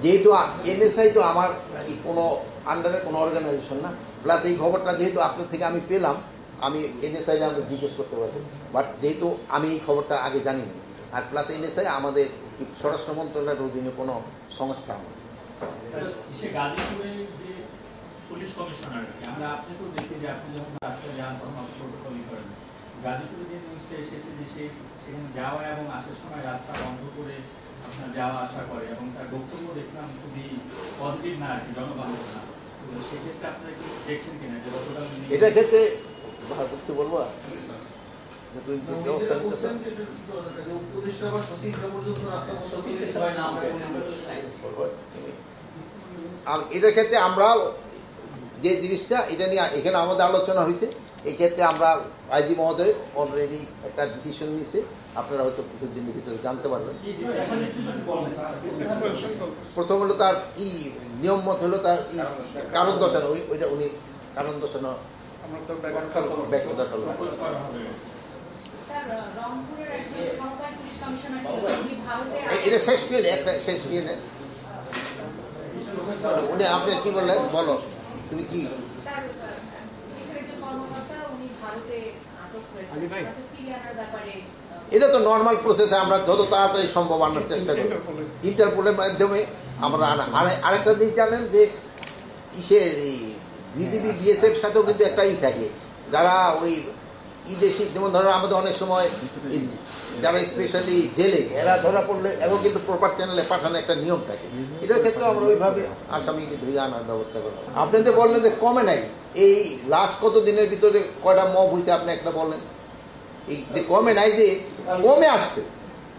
যেহেতু এনএসআই তো আমার কোনো আন্ডারে কোনো অর্গানাইজেশন না, প্লাস এই খবরটা যেহেতু আপনার থেকে আমি পেলাম, আমি এনএসআই আমাকে জিজ্ঞেস করতে পারবো, বাট যেহেতু আমি এই খবরটা আগে জানিনি, আর প্লাস এনএসআই আমাদের স্বরাষ্ট্র মন্ত্রণালয়ের অধীনে কোনো সংস্থা আমার। পুলিশ কমিশনার আমরা আপনি তো দেখি যে আপনি যখন রাস্তায় যান তখন প্রোটোকলই করেন। গাজীপুরে যে নিউজটা এসেছে যে সেখানে যাওয়া এবং আসার সময় রাস্তা বন্ধ করে আপনার যাওয়া আসা করে, এবং তার বক্তব্য দেখলাম খুবই পজিটিভ না আর কি, জনবান্ধব না। তো সেক্ষেত্রে আপনারা কি দেখছেন কিনা যে গতকাল এটার ক্ষেত্রে বলবো এটার ক্ষেত্রে আমরা যে জিনিসটা এটা নিয়ে এখানে আমাদের আলোচনা হয়েছে, এই ক্ষেত্রে আমরা আইজি মহোদয় অলরেডি একটা ডিসিশন নিয়েছে, আপনারা হয়তো কিছুদিনের ভিতরে জানতে পারবেন। প্রথম হলো তার নিয়ম মত হলো তার কারণ দর্শানো, ওইটা উনি কারণ দর্শানো ব্যক্ততা করবেন। এটা শেষ গেলে একটা শেষ গেলে উনি আপনি কি বললেন, বলো তুমি কি? এটা তো নর্মাল প্রসেসে আমরা যত তাড়াতাড়ি সম্ভব আনার চেষ্টা করি, ইন্টারপোলের মাধ্যমে আমরা আনা। আরেকটা দিক জানেন যে বিজিবি বিএসএফ সাথেও কিন্তু একটা থাকে, যারা ওই দেশি, যেমন ধরো আমাদের অনেক সময় যারা স্পেশালি জেলে এরা ধরা পড়লে এবং কিন্তু প্রপার চ্যানেলে পাঠানোর একটা নিয়ম থাকে, এটার ক্ষেত্রে আমরা ওইভাবে আসামিকে ধরে আনার ব্যবস্থা করি। আপনি যে বললেন যে কমে নাই, এই লাস্ট কত দিনের ভিতরে কয়টা মব হয়েছে আপনি একটা বলেন, এই যে কমে নাই যে কমে আসছে,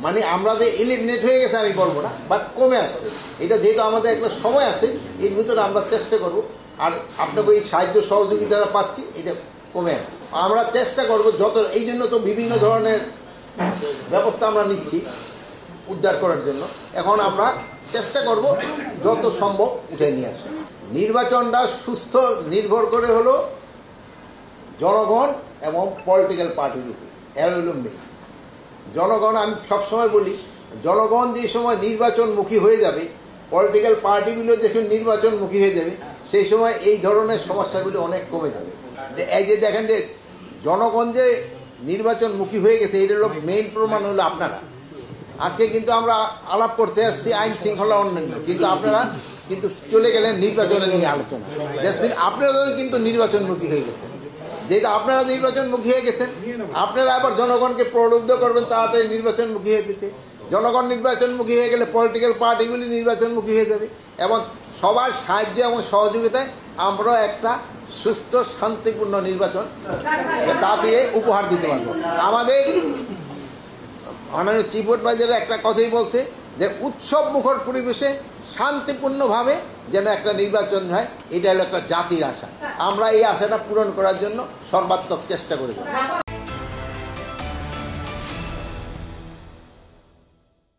মানে আমরা যে এলিমিনেট হয়ে গেছে আমি বলবো না, বাট কমে আসছে। এটা যেহেতু আমাদের একটা সময় আছে, এর ভিতরে আমরা চেষ্টা করবো, আর আপনাকে এই সাহায্য সহযোগিতা পাচ্ছি, এটা কমে আমরা চেষ্টা করবো যত, এই জন্য তো বিভিন্ন ধরনের ব্যবস্থা আমরা নিচ্ছি উদ্ধার করার জন্য। এখন আমরা চেষ্টা করব যত সম্ভব উঠে নিয়ে আসা। নির্বাচনটা সুস্থ নির্ভর করে হলো জনগণ এবং পলিটিক্যাল পার্টির উপর, এর হলো মেন। জনগণ, আমি সবসময় বলি, জনগণ যে সময় নির্বাচনমুখী হয়ে যাবে, পলিটিক্যাল পার্টিগুলো যখন নির্বাচনমুখী হয়ে যাবে, সেই সময় এই ধরনের সমস্যাগুলো অনেক কমে যাবে। এই যে দেখেন যে জনগণ যে নির্বাচনমুখী হয়ে গেছে, এটা হলো মেইন প্রমাণ হলো আপনারা। আজকে কিন্তু আমরা আলাপ করতে আসছি আইন শৃঙ্খলা অন্যান্য, কিন্তু আপনারা কিন্তু চলে গেলেন নির্বাচনে নিয়ে আলোচনা। জাসমিন, আপনারাও কিন্তু নির্বাচনমুখী হয়ে গেছেন। যেহেতু আপনারা নির্বাচনমুখী হয়ে গেছেন, আপনারা আবার জনগণকে প্রলুব্ধ করবেন তাড়াতাড়ি নির্বাচনমুখী হয়ে যেতে। জনগণ নির্বাচনমুখী হয়ে গেলে পলিটিক্যাল পার্টিগুলি নির্বাচনমুখী হয়ে যাবে, এবং সবার সাহায্য এবং সহযোগিতায় আমরা একটা সুস্থ শান্তিপূর্ণ নির্বাচন তা দিয়ে উপহার দিতে পারবো। আমাদের মাননীয় চিফ অ্যাডভাইজার একটা কথাই বলছে যে উৎসব মুখর পরিবেশে শান্তিপূর্ণভাবে যেন একটা নির্বাচন হয়, এটা হলো একটা জাতির আশা। আমরা এই আশাটা পূরণ করার জন্য সর্বাত্মক চেষ্টা করে যাব।